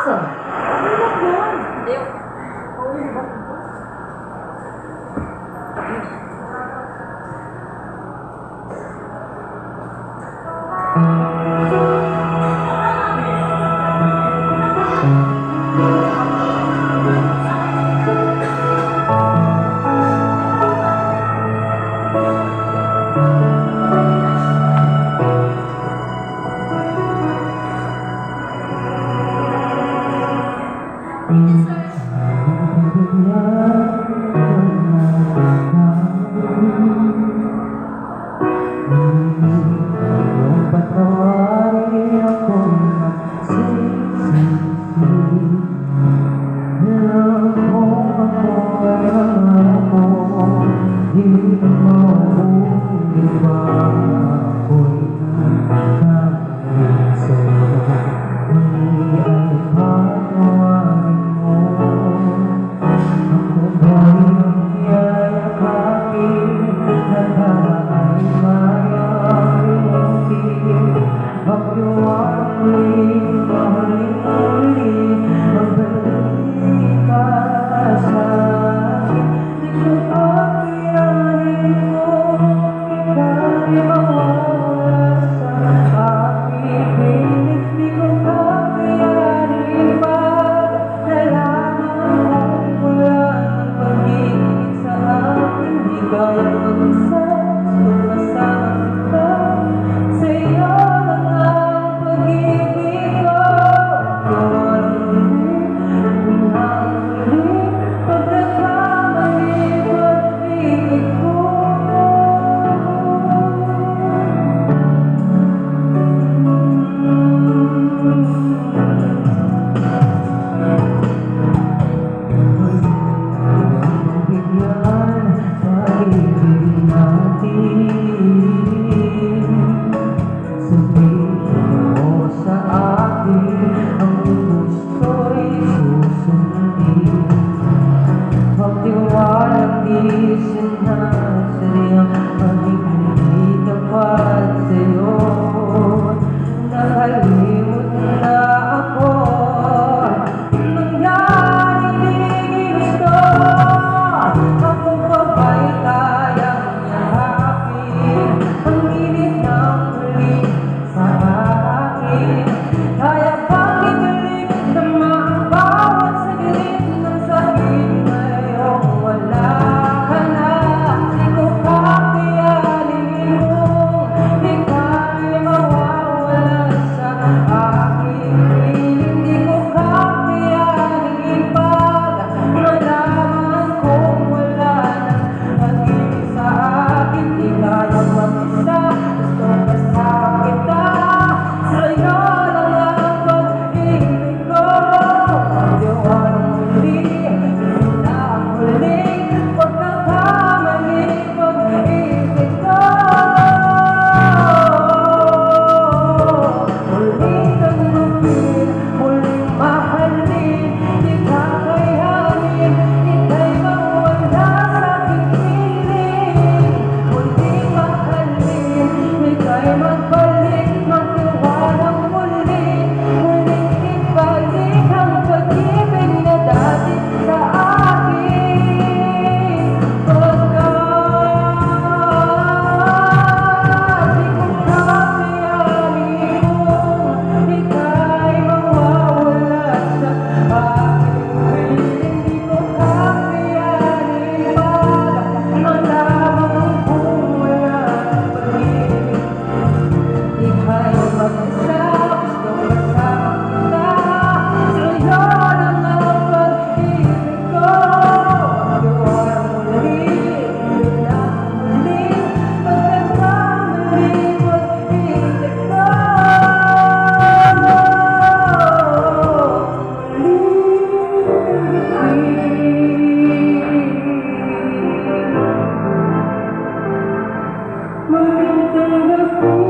Asan? Hindi. Patawarin ako ng sisisi. Alam mo ako ay ako, di mauulit pa ako'y nagkamali sa'yo. Mali ay patawarin mo. Ako ba'y yayakapin na tayo'y mayayain? Magdiwang ulit, mahuling ulit, magbalik ka sa'kin. Di ko pagkayanin mo, ika'y mawawala sa aking piling. Di ko pagkayanin pa, nalaman kong wala ng pag-ibig sa akin. Di kaya mag-isa, kung kasama kita, sa'yo lang ang pag-ibig ko. Walang huli, walang huli, pag nagkamali pag-ibig ko. Pagbigyan, pag-ibig natin. Sabihin mo sa akin ang gusto'y susundin. Magtiwalang di sinasadyang magiging tapat sa'yo. Nakalimot na ako, nangyaring di gusto. Ako pa ba'y kayang yakapin ang init ng huli sa akin? Kaya bang ibalik tama ang bawat saglit ng sakit ngayong wala ka na? Di ko kakayanin mong ika'y mawawala sa aking piling. Di ko kakayanin pag malaman kong wala ng pag-ibig sa akin. Di kaya mag-isa, gusto kasama kita, sa'yo lang ang pag-ibig ko. Di walang huli, hindi na ang huling pagkakamali pag-ibig ko. Muling tanggapin, muling mahalin, di kakayanin, ika'y mawala sa aking piling. Muling mahalin, ika'y magbalik, magtiwalang muli, muling ibalik ang pag-ibig na dati sa akin. Pagkat di ko kakayanin mong ika'y mawawala sa aking piling. Di ko kakayanin pag malaman kong wala ng pag-ibig. Ika'y mag-isa, gusto kasama kita, sa'yo lang ang pag-ibig ko. Magdiwalang muli, yun ang huling pagkakamali pag-ibig ko. Muling tanggapin.